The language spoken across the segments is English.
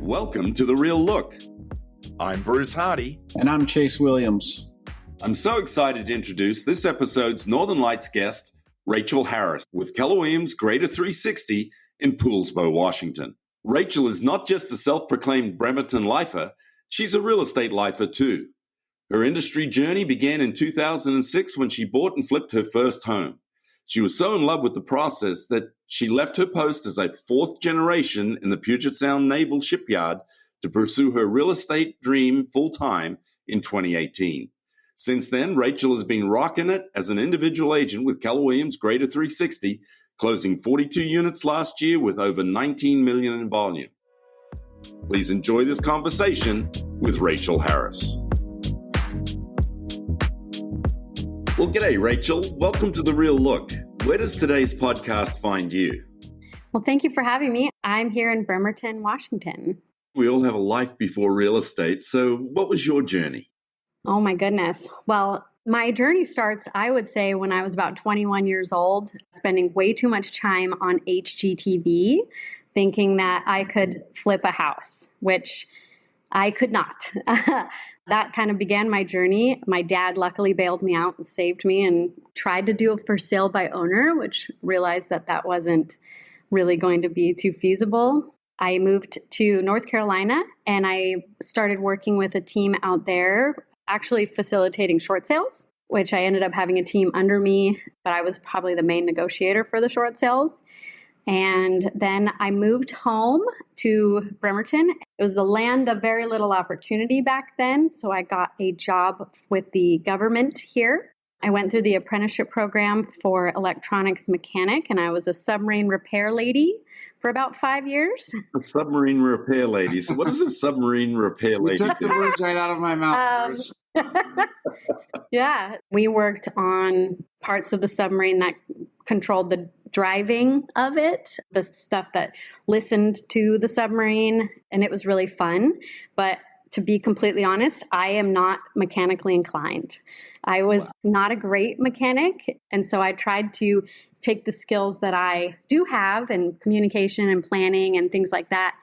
Welcome to The Real Look. I'm Bruce Hardy. And I'm Chase Williams. I'm so excited to introduce this episode's Northern Lights guest, Rachel Harris, with Keller Williams Greater 360 in Poolsbo, Washington. Rachel is not just a self-proclaimed Bremerton lifer, she's a real estate lifer too. Her industry journey began in 2006 when she bought and flipped her first home. She was so in love with the process that she left her post as a fourth generation in the Puget Sound Naval Shipyard to pursue her real estate dream full-time in 2018. Since then, Rachel has been rocking it as an individual agent with Keller Williams Greater 360, closing 42 units last year with over $19 million in volume. Please enjoy this conversation with Rachel Harris. Well, g'day, Rachel. Welcome to The Real Look. Where does today's podcast find you? Well, thank you for having me. I'm here in Bremerton, Washington. We all have a life before real estate. So what was your journey? Oh, my goodness. Well, my journey starts, I would say, when I was about 21 years old, spending way too much time on HGTV, thinking that I could flip a house, which I could not. That kind of began my journey. My dad luckily bailed me out and saved me and tried to do a for sale by owner, which realized that that wasn't really going to be too feasible. I moved to North Carolina and I started working with a team out there, actually facilitating short sales, which I ended up having a team under me, but I was probably the main negotiator for the short sales. And then I moved home to Bremerton. It was the land of very little opportunity back then. So I got a job with the government here. I went through the apprenticeship program for electronics mechanic, and I was a submarine repair lady for about 5 years. A submarine repair lady. So what is a submarine repair lady? You took the words right out of my mouth, Bruce. Yeah, we worked on parts of the submarine that controlled the driving of it, the stuff that listened to the submarine, and it was really fun. But to be completely honest, I am not mechanically inclined. I was not a great mechanic, and so I tried to take the skills that I do have in communication and planning and things like that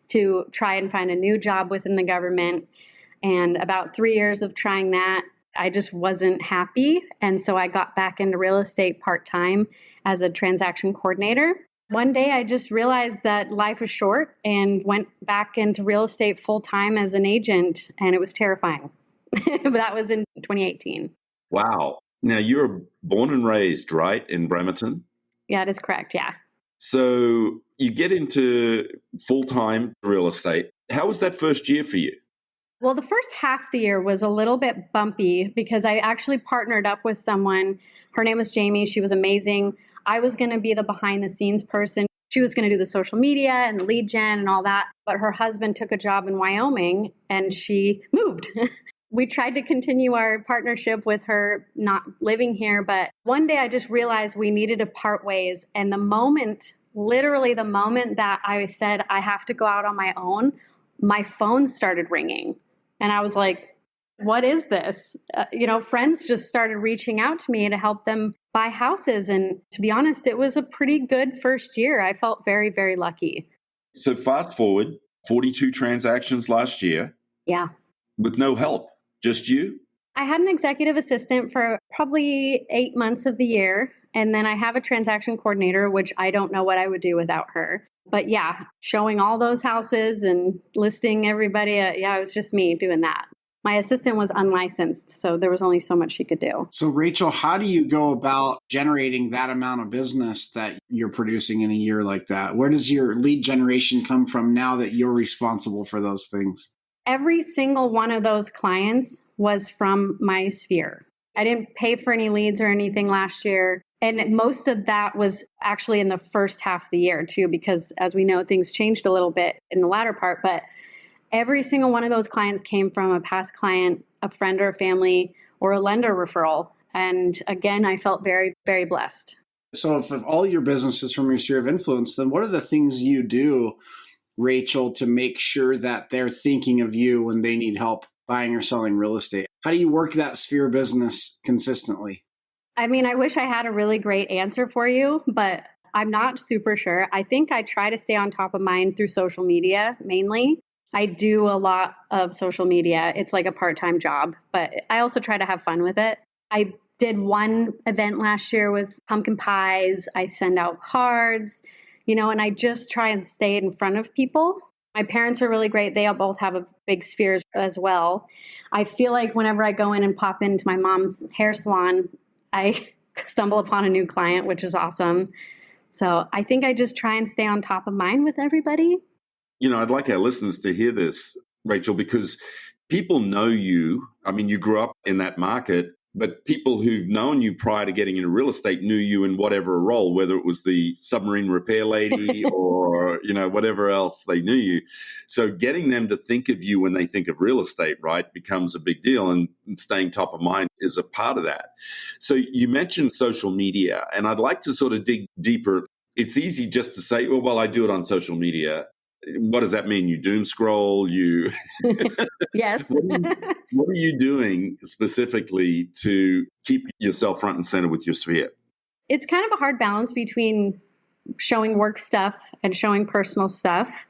to try and find a new job within the government. And about 3 years of trying that, I just wasn't happy. And so I got back into real estate part-time as a transaction coordinator. One day I just realized that life was short and went back into real estate full-time as an agent, and it was terrifying. But that was in 2018. Wow. Now, you're born and raised, right, in Bremerton? Yeah, that is correct. Yeah. So you get into full-time real estate. How was that first year for you? Well, the first half of the year was a little bit bumpy because I actually partnered up with someone. Her name was Jamie. She was amazing. I was going to be the behind the scenes person. She was going to do the social media and the lead gen and all that. But her husband took a job in Wyoming and she moved. We tried to continue our partnership with her not living here. But one day I just realized we needed to part ways. And literally the moment that I said I have to go out on my own, my phone started ringing. And I was like, what is this? Friends just started reaching out to me to help them buy houses. And to be honest, it was a pretty good first year. I felt very, very lucky. So fast forward, 42 transactions last year. Yeah. With no help, just you? I had an executive assistant for probably 8 months of the year. And then I have a transaction coordinator, which I don't know what I would do without her. But yeah, showing all those houses and listing everybody. It was just me doing that. My assistant was unlicensed, so there was only so much she could do. So Rachel, how do you go about generating that amount of business that you're producing in a year like that? Where does your lead generation come from now that you're responsible for those things? Every single one of those clients was from my sphere. I didn't pay for any leads or anything last year. And most of that was actually in the first half of the year too, because as we know, things changed a little bit in the latter part, but every single one of those clients came from a past client, a friend or a family, or a lender referral. And again, I felt very, very blessed. So if all your business is from your sphere of influence, then what are the things you do, Rachel, to make sure that they're thinking of you when they need help buying or selling real estate? How do you work that sphere business consistently? I mean, I wish I had a really great answer for you, but I'm not super sure. I think I try to stay on top of mind through social media mainly. I do a lot of social media. It's like a part-time job, but I also try to have fun with it. I did one event last year with pumpkin pies. I send out cards, and I just try and stay in front of people. My parents are really great. They all both have a big sphere as well. I feel like whenever I go in and pop into my mom's hair salon, I stumble upon a new client, which is awesome. So I think I just try and stay on top of mind with everybody. I'd like our listeners to hear this, Rachel, because people know you. I mean, you grew up in that market, but people who've known you prior to getting into real estate knew you in whatever role, whether it was the submarine repair lady or, whatever else they knew you. So getting them to think of you when they think of real estate, right, becomes a big deal, and staying top of mind is a part of that. So you mentioned social media, and I'd like to sort of dig deeper. It's easy just to say, well, I do it on social media. What does that mean? You doom scroll? You Yes. What are you doing specifically to keep yourself front and center with your sphere? It's kind of a hard balance between showing work stuff and showing personal stuff,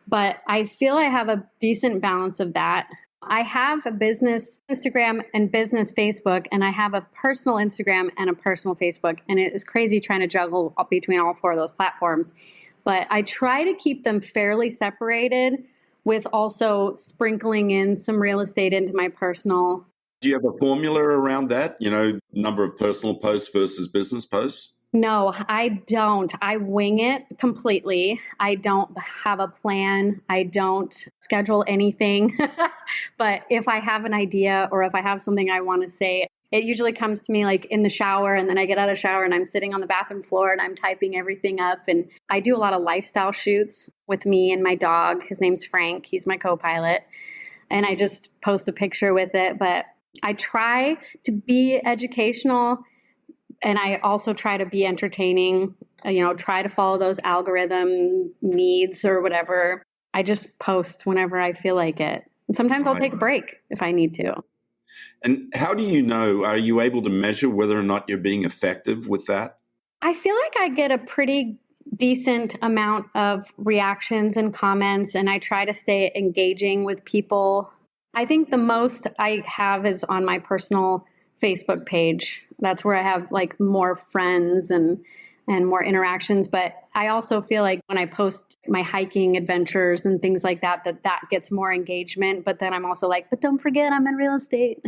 but I feel I have a decent balance of that. I have a business Instagram and business Facebook, and I have a personal Instagram and a personal Facebook, and it is crazy trying to juggle between all four of those platforms. But I try to keep them fairly separated, with also sprinkling in some real estate into my personal. Do you have a formula around that? Number of personal posts versus business posts? No, I don't. I wing it completely. I don't have a plan. I don't schedule anything. But if I have an idea or if I have something I want to say, it usually comes to me like in the shower, and then I get out of the shower and I'm sitting on the bathroom floor and I'm typing everything up. And I do a lot of lifestyle shoots with me and my dog. His name's Frank. He's my co-pilot. And I just post a picture with it. But I try to be educational, and I also try to be entertaining, try to follow those algorithm needs or whatever. I just post whenever I feel like it. And sometimes I'll take a break if I need to. And how do you know, are you able to measure whether or not you're being effective with that? I feel like I get a pretty decent amount of reactions and comments, and I try to stay engaging with people. I think the most I have is on my personal Facebook page. That's where I have like more friends and more interactions. But I also feel like when I post my hiking adventures and things like that gets more engagement. But then I'm also like, but don't forget, I'm in real estate.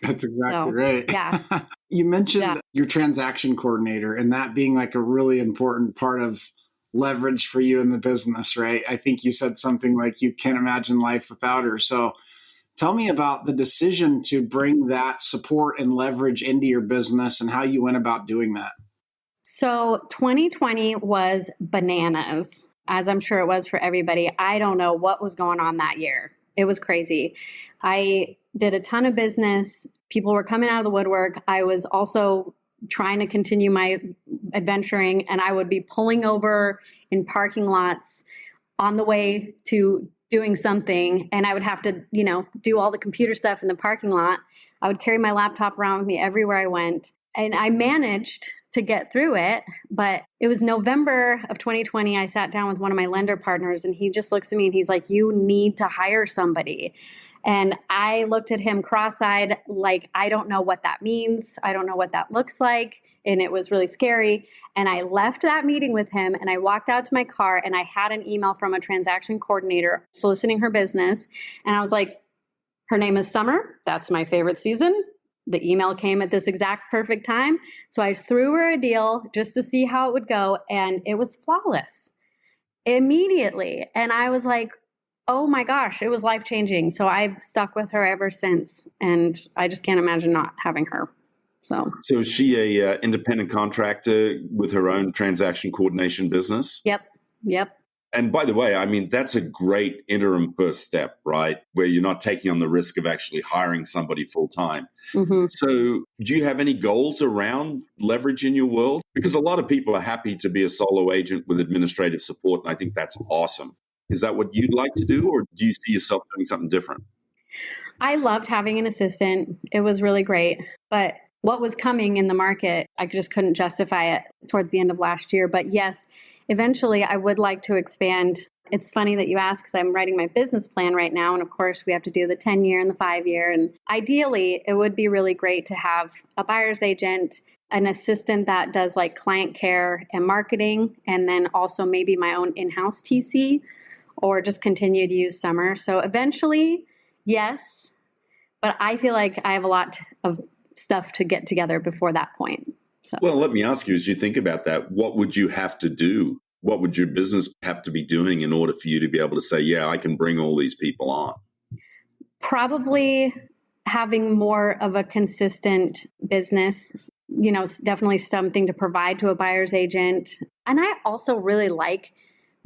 That's exactly right. Yeah. You mentioned your transaction coordinator and that being like a really important part of leverage for you in the business, right? I think you said something like you can't imagine life without her. So tell me about the decision to bring that support and leverage into your business and how you went about doing that. So 2020 was bananas, as I'm sure it was for everybody. I don't know what was going on that year. It was crazy. I did a ton of business. People were coming out of the woodwork. I was also trying to continue my adventuring, and I would be pulling over in parking lots on the way to doing something, and I would have to, do all the computer stuff in the parking lot. I would carry my laptop around with me everywhere I went, and I managed to get through it. But it was November of 2020. I sat down with one of my lender partners, and he just looks at me and he's like, "You need to hire somebody." And I looked at him cross-eyed, like, I don't know what that means. I don't know what that looks like. And it was really scary. And I left that meeting with him, and I walked out to my car, and I had an email from a transaction coordinator soliciting her business. And I was like, her name is Summer. That's my favorite season. The email came at this exact perfect time. So I threw her a deal just to see how it would go. And it was flawless immediately. And I was like, oh my gosh, it was life-changing. So I've stuck with her ever since. And I just can't imagine not having her. So is she a independent contractor with her own transaction coordination business? Yep. And by the way, I mean, that's a great interim first step, right? Where you're not taking on the risk of actually hiring somebody full time. Mm-hmm. So do you have any goals around leverage in your world? Because a lot of people are happy to be a solo agent with administrative support. And I think that's awesome. Is that what you'd like to do? Or do you see yourself doing something different? I loved having an assistant. It was really great. But what was coming in the market, I just couldn't justify it towards the end of last year. But yes, eventually I would like to expand It's funny that you ask because I'm writing my business plan right now. And of course, we have to do the 10-year and the 5-year. And ideally, it would be really great to have a buyer's agent, an assistant that does like client care and marketing, and then also maybe my own in-house TC, or just continue to use Summer. So eventually, yes, but I feel like I have a lot of stuff to get together before that point. So. Well, let me ask you, as you think about that, what would you have to do? What would your business have to be doing in order for you to be able to say, yeah, I can bring all these people on? Probably having more of a consistent business, definitely something to provide to a buyer's agent. And I also really like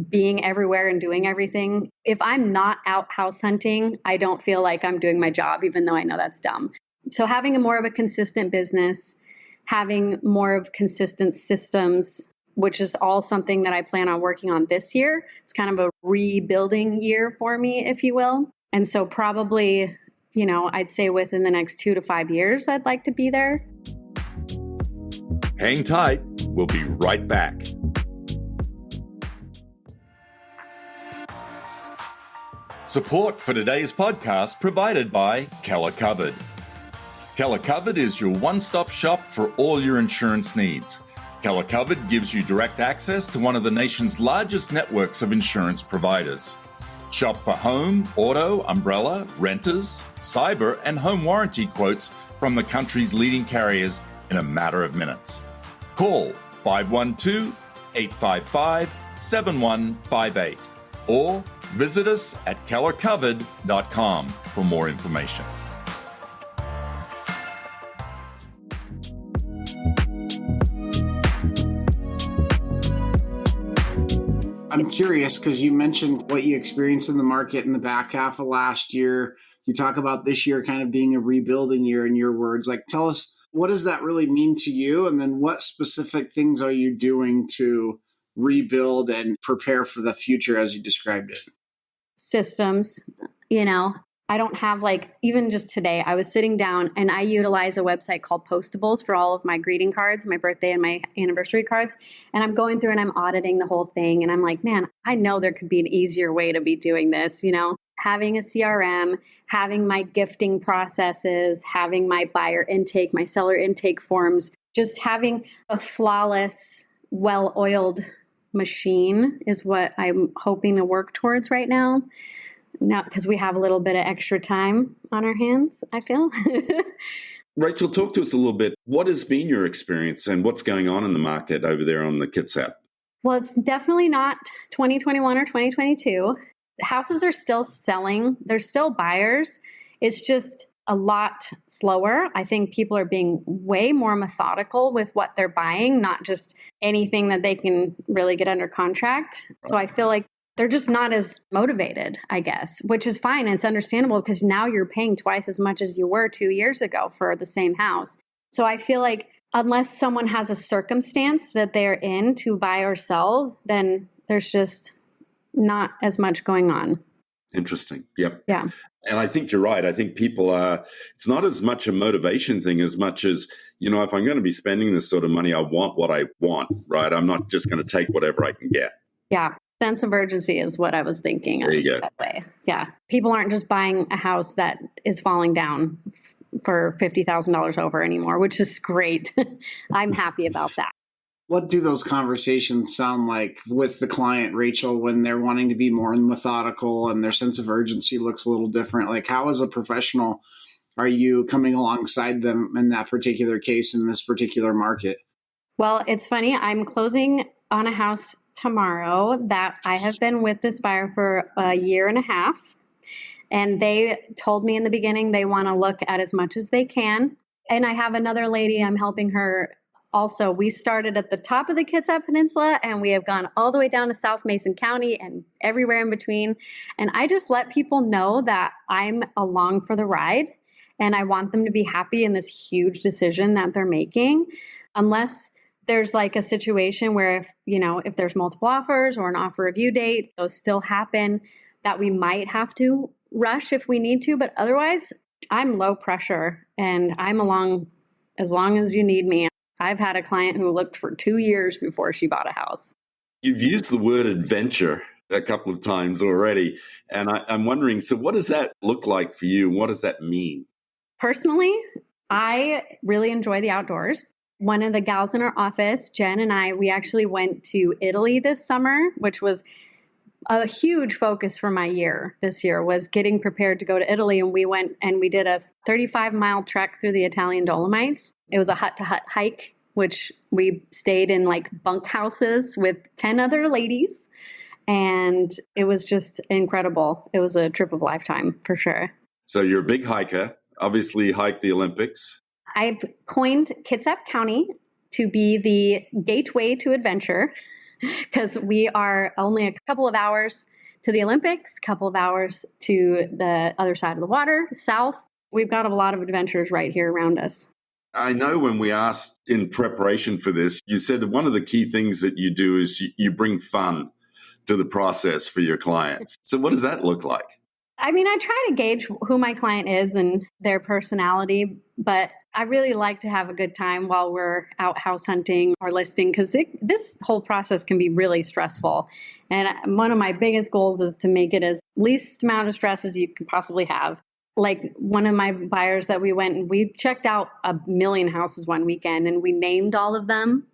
being everywhere and doing everything. If I'm not out house hunting, I don't feel like I'm doing my job, even though I know that's dumb. So having a more of a consistent business, having more of consistent systems, which is all something that I plan on working on this year. It's kind of a rebuilding year for me, if you will. And so probably, I'd say within the next 2 to 5 years, I'd like to be there. Hang tight. We'll be right back. Support for today's podcast provided by Keller Covered. Keller Covered is your one-stop shop for all your insurance needs. Keller Covered gives you direct access to one of the nation's largest networks of insurance providers. Shop for home, auto, umbrella, renters, cyber, and home warranty quotes from the country's leading carriers in a matter of minutes. Call 512-855-7158 or visit us at kellercovered.com for more information. I'm curious because you mentioned what you experienced in the market in the back half of last year. You talk about this year kind of being a rebuilding year in your words. Like, tell us, what does that really mean to you? And then what specific things are you doing to rebuild and prepare for the future as you described it? Systems, I don't have even just today, I was sitting down and I utilize a website called Postables for all of my greeting cards, my birthday and my anniversary cards. And I'm going through and I'm auditing the whole thing. And I'm like, man, I know there could be an easier way to be doing this, having a CRM, having my gifting processes, having my buyer intake, my seller intake forms, just having a flawless, well-oiled machine is what I'm hoping to work towards right now. Now, because we have a little bit of extra time on our hands, I feel. Rachel, talk to us a little bit. What has been your experience and what's going on in the market over there on the Kitsap? Well, it's definitely not 2021 or 2022. Houses are still selling. There's still buyers. It's just a lot slower. I think people are being way more methodical with what they're buying, not just anything that they can really get under contract. So I feel like they're just not as motivated, I guess, which is fine. It's understandable because now you're paying twice as much as you were 2 years ago for the same house. So I feel like unless someone has a circumstance that they're in to buy or sell, then there's just not as much going on. Interesting. Yep. Yeah. And I think you're right. I think people it's not as much a motivation thing as much as, if I'm going to be spending this sort of money, I want what I want, right? I'm not just going to take whatever I can get. Yeah. Sense of urgency is what I was thinking. There you go. That way. Yeah. People aren't just buying a house that is falling down for $50,000 over anymore, which is great. I'm happy about that. What do those conversations sound like with the client, Rachel, when they're wanting to be more methodical and their sense of urgency looks a little different? Like, how as a professional are you coming alongside them in that particular case in this particular market? Well, it's funny. I'm closing on a house tomorrow that I have been with this buyer for a year and a half. And they told me in the beginning they want to look at as much as they can. And I have another lady, I'm helping her also. We started at the top of the Kitsap Peninsula and we have gone all the way down to South Mason County and everywhere in between. And I just let people know that I'm along for the ride and I want them to be happy in this huge decision that they're making. Unless there's like a situation where if there's multiple offers or an offer review date, those still happen, that we might have to rush if we need to. But otherwise, I'm low pressure and I'm along as long as you need me. I've had a client who looked for 2 years before she bought a house. You've used the word adventure a couple of times already. And I'm wondering, so what does that look like for you? What does that mean? Personally, I really enjoy the outdoors. One of the gals in our office, Jen and I, we actually went to Italy this summer, which was a huge focus for my year this year, was getting prepared to go to Italy. And we went and we did a 35-mile trek through the Italian Dolomites. It was a hut-to-hut hike, which we stayed in like bunk houses with 10 other ladies. And it was just incredible. It was a trip of a lifetime for sure. So you're a big hiker, obviously hiked the Olympics. I've coined Kitsap County to be the gateway to adventure because we are only a couple of hours to the Olympics, a couple of hours to the other side of the water, south. We've got a lot of adventures right here around us. I know when we asked in preparation for this, you said that one of the key things that you do is you bring fun to the process for your clients. So what does that look like? I mean, I try to gauge who my client is and their personality, but I really like to have a good time while we're out house hunting or listing because this whole process can be really stressful. And one of my biggest goals is to make it as least amount of stress as you can possibly have. Like one of my buyers that we went and we checked out 1 million houses one weekend and we named all of them,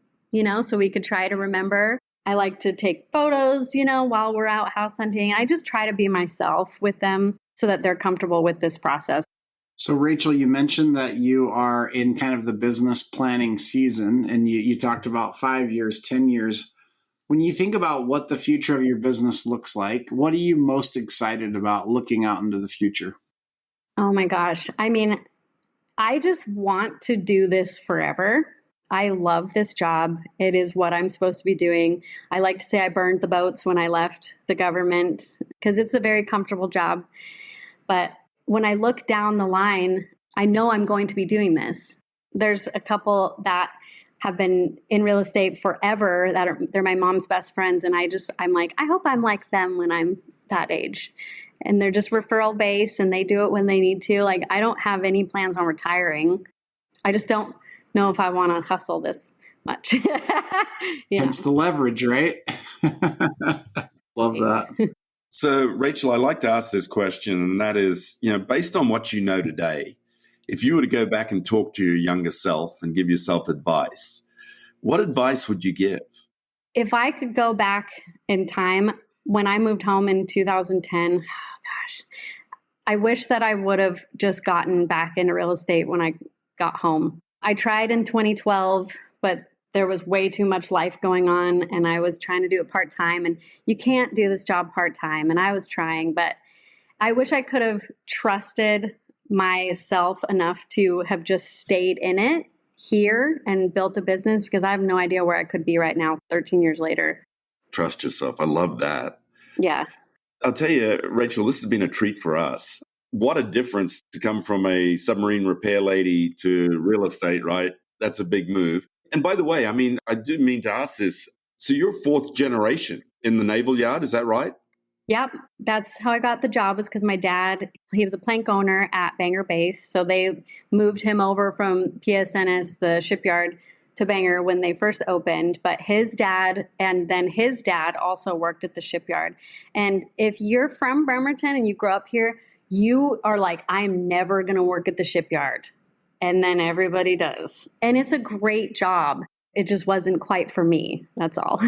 so we could try to remember. I like to take photos, while we're out house hunting. I just try to be myself with them so that they're comfortable with this process. So, Rachel, you mentioned that you are in kind of the business planning season, and you talked about 5 years, 10 years. When you think about what the future of your business looks like, what are you most excited about looking out into the future? Oh my gosh. I mean, I just want to do this forever. I love this job. It is what I'm supposed to be doing. I like to say I burned the boats when I left the government because it's a very comfortable job. But when I look down the line, I know I'm going to be doing this. There's a couple that have been in real estate forever they're my mom's best friends. And I'm like, I hope I'm like them when I'm that age. And they're just referral based and they do it when they need to. Like, I don't have any plans on retiring. I just don't know if I want to hustle this much. Yeah. Hence the leverage, right? Love that. So, Rachel, I like to ask this question, and that is, based on what you know today, if you were to go back and talk to your younger self and give yourself advice, what advice would you give? If I could go back in time, when I moved home in 2010, gosh, I wish that I would have just gotten back into real estate when I got home. I tried in 2012, but there was way too much life going on and I was trying to do it part-time and you can't do this job part-time. And I was trying, but I wish I could have trusted myself enough to have just stayed in it here and built a business because I have no idea where I could be right now, 13 years later. Trust yourself. I love that. Yeah. I'll tell you, Rachel, this has been a treat for us. What a difference to come from a submarine repair lady to real estate, right? That's a big move. And by the way, I do mean to ask this. So you're fourth generation in the Naval Yard, is that right? Yep. That's how I got the job, was because my dad, he was a plank owner at Bangor Base. So they moved him over from PSNS, the shipyard, to Bangor when they first opened. But his dad and then his dad also worked at the shipyard. And if you're from Bremerton and you grow up here, you are like, I'm never going to work at the shipyard. And then everybody does. And it's a great job. It just wasn't quite for me. That's all.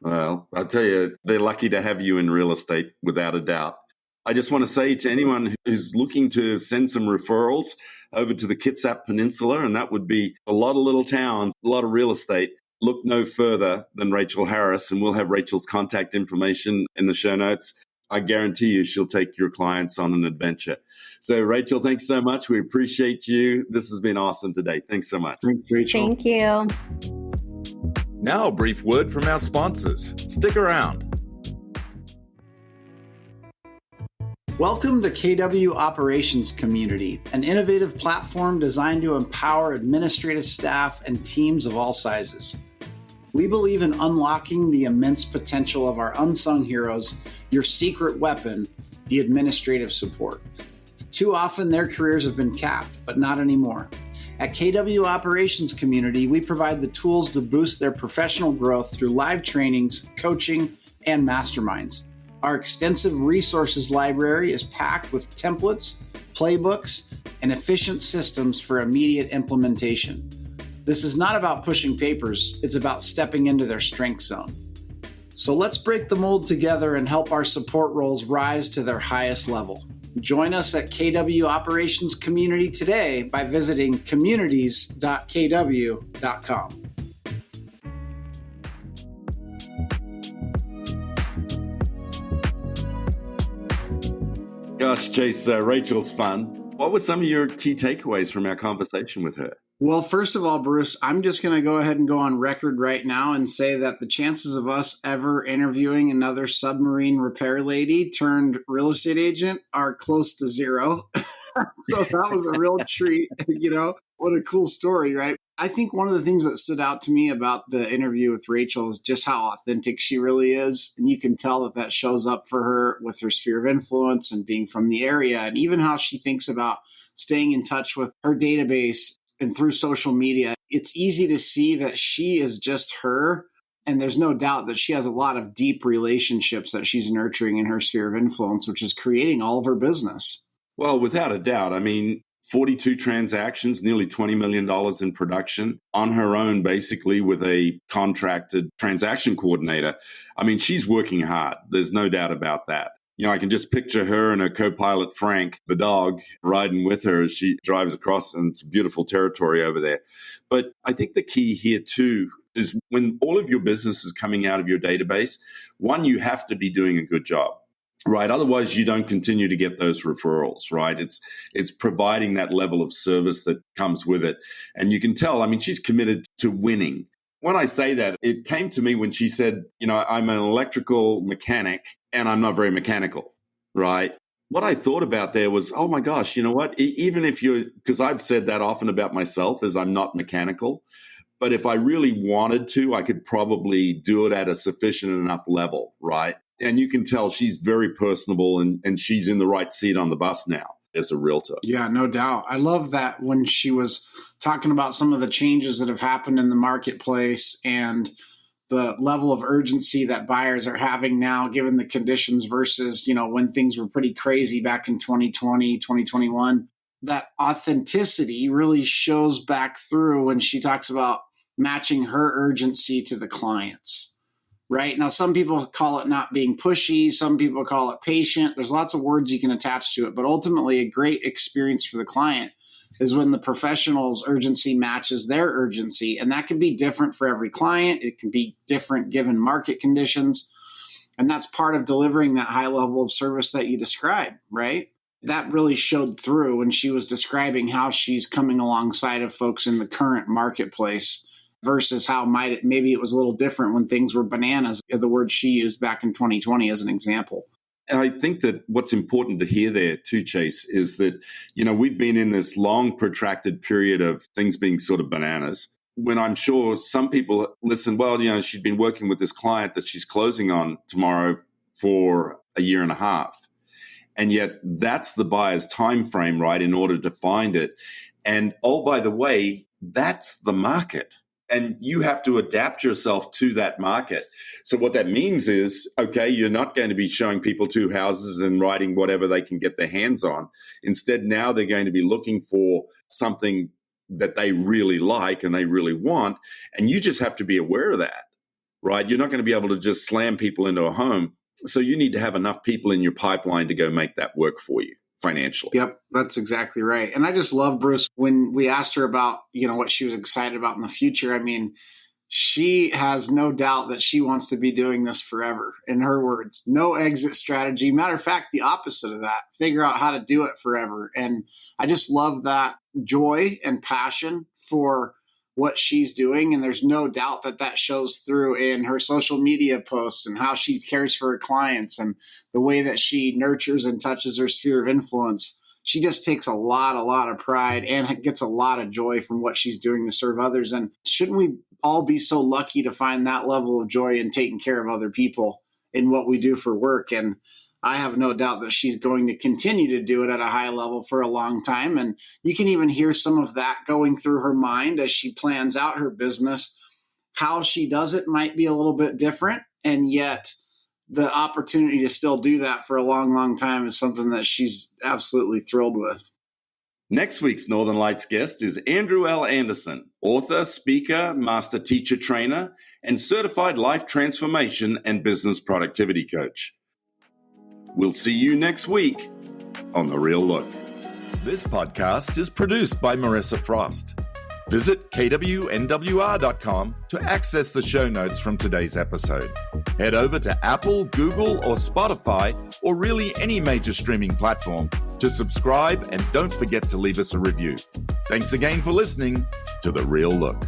Well, I'll tell you, they're lucky to have you in real estate, without a doubt. I just want to say to anyone who's looking to send some referrals over to the Kitsap Peninsula, and that would be a lot of little towns, a lot of real estate, look no further than Rachel Harris, and we'll have Rachel's contact information in the show notes. I guarantee you she'll take your clients on an adventure. So, Rachel, thanks so much. We appreciate you. This has been awesome today. Thanks so much. Thanks, Rachel. Thank you. Now a brief word from our sponsors. Stick around. Welcome to KW Operations Community, an innovative platform designed to empower administrative staff and teams of all sizes. We believe in unlocking the immense potential of our unsung heroes, your secret weapon, the administrative support. Too often their careers have been capped, but not anymore. At KW Operations Community, we provide the tools to boost their professional growth through live trainings, coaching, and masterminds. Our extensive resources library is packed with templates, playbooks, and efficient systems for immediate implementation. This is not about pushing papers, it's about stepping into their strength zone. So let's break the mold together and help our support roles rise to their highest level. Join us at KW Operations Community today by visiting communities.kw.com. Gosh, Chase, Rachel's fun. What were some of your key takeaways from our conversation with her? Well, first of all, Bruce, I'm just going to go ahead and go on record right now and say that the chances of us ever interviewing another submarine repair lady turned real estate agent are close to zero. So that was a real treat. What a cool story, right? I think one of the things that stood out to me about the interview with Rachel is just how authentic she really is. And you can tell that that shows up for her with her sphere of influence and being from the area, and even how she thinks about staying in touch with her database and through social media. It's easy to see that she is just her. And there's no doubt that she has a lot of deep relationships that she's nurturing in her sphere of influence, which is creating all of her business. Well, without a doubt. 42 transactions, nearly $20 million in production on her own, basically with a contracted transaction coordinator. She's working hard. There's no doubt about that. I can just picture her and her co-pilot, Frank, the dog, riding with her as she drives across, and it's beautiful territory over there. But I think the key here too is when all of your business is coming out of your database, one, you have to be doing a good job. Right. Otherwise, you don't continue to get those referrals. Right. It's providing that level of service that comes with it. And you can tell, she's committed to winning. When I say that, it came to me when she said, I'm an electrical mechanic and I'm not very mechanical. Right. What I thought about there was, oh, my gosh, you know what? Even if because I've said that often about myself, is I'm not mechanical. But if I really wanted to, I could probably do it at a sufficient enough level. Right. And you can tell she's very personable and she's in the right seat on the bus now as a realtor. Yeah, no doubt. I love that when she was talking about some of the changes that have happened in the marketplace and the level of urgency that buyers are having now, given the conditions versus, when things were pretty crazy back in 2020, 2021. That authenticity really shows back through when she talks about matching her urgency to the clients. Right. Now, some people call it not being pushy. Some people call it patient. There's lots of words you can attach to it. But ultimately, a great experience for the client is when the professional's urgency matches their urgency. And that can be different for every client. It can be different given market conditions. And that's part of delivering that high level of service that you described, right? That really showed through when she was describing how she's coming alongside of folks in the current marketplace versus how maybe it was a little different when things were bananas, the word she used back in 2020 as an example. And I think that what's important to hear there too, Chase, is that, we've been in this long protracted period of things being sort of bananas, when I'm sure some people listen, well, she'd been working with this client that she's closing on tomorrow for a year and a half. And yet that's the buyer's time frame, right, in order to find it. And oh, by the way, that's the market. And you have to adapt yourself to that market. So what that means is, okay, you're not going to be showing people two houses and writing whatever they can get their hands on. Instead, now they're going to be looking for something that they really like and they really want. And you just have to be aware of that, right? You're not going to be able to just slam people into a home. So you need to have enough people in your pipeline to go make that work for you financially. Yep, that's exactly right. And I just love, Bruce, when we asked her about, what she was excited about in the future. She has no doubt that she wants to be doing this forever. In her words, no exit strategy. Matter of fact, the opposite of that, figure out how to do it forever. And I just love that joy and passion for what she's doing. And there's no doubt that that shows through in her social media posts and how she cares for her clients and the way that she nurtures and touches her sphere of influence. She just takes a lot of pride and gets a lot of joy from what she's doing to serve others. And shouldn't we all be so lucky to find that level of joy in taking care of other people in what we do for work? And I have no doubt that she's going to continue to do it at a high level for a long time. And you can even hear some of that going through her mind as she plans out her business. How she does it might be a little bit different. And yet the opportunity to still do that for a long, long time is something that she's absolutely thrilled with. Next week's Northern Lights guest is Andrew L. Anderson, author, speaker, master teacher trainer, and certified life transformation and business productivity coach. We'll see you next week on The Real Look. This podcast is produced by Marissa Frost. Visit KWNWR.com to access the show notes from today's episode. Head over to Apple, Google, or Spotify, or really any major streaming platform to subscribe, and don't forget to leave us a review. Thanks again for listening to The Real Look.